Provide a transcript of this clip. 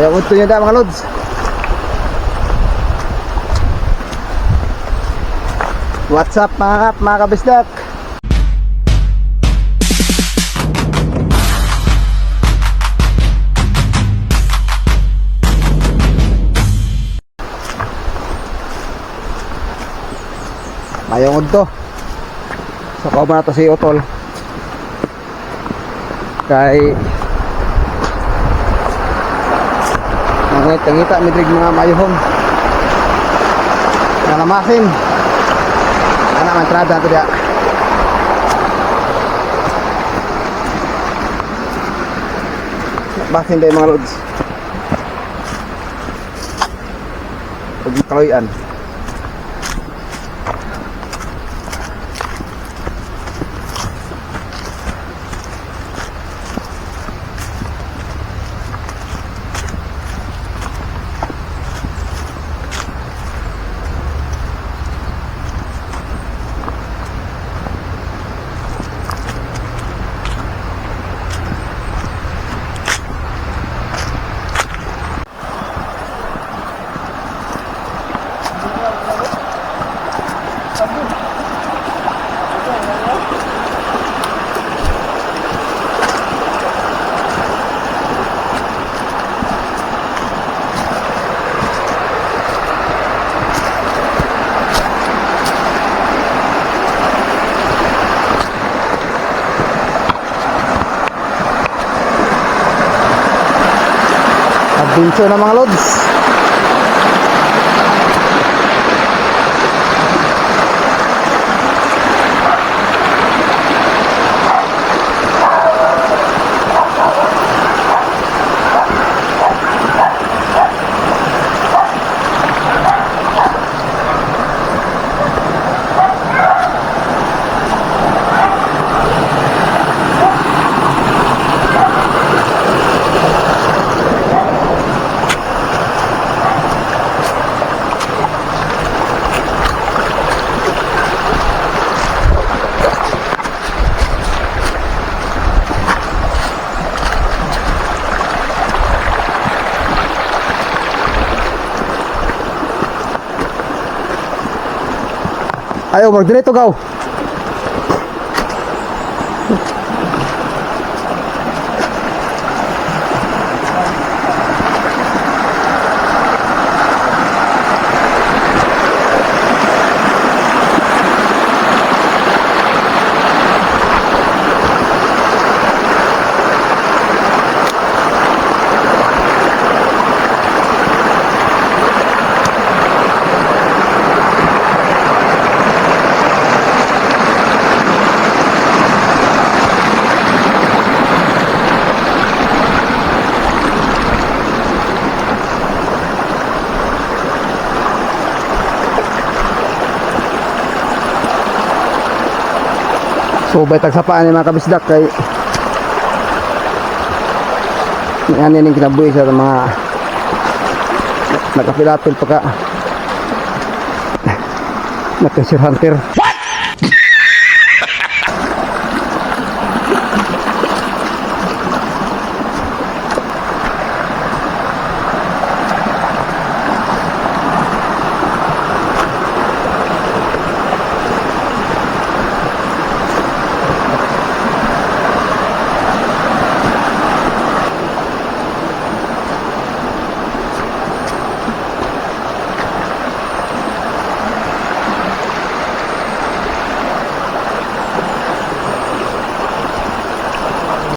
Ayaw unto nyo da mga lods. What's up mga kabisdak? Ayaw unto. So kauban na to si Utol. Kay ngita midrig mga mayuhong nalamasin anak mantrada to dia. Basin day mga lods pag kaloyan. Adventure na mga lods. Ayaw mag-direto gaw. So baytag sa paan ni mga kabisdak kay yan yung kinabuhi sa mga nakapilatil pa ka nakasir hunter.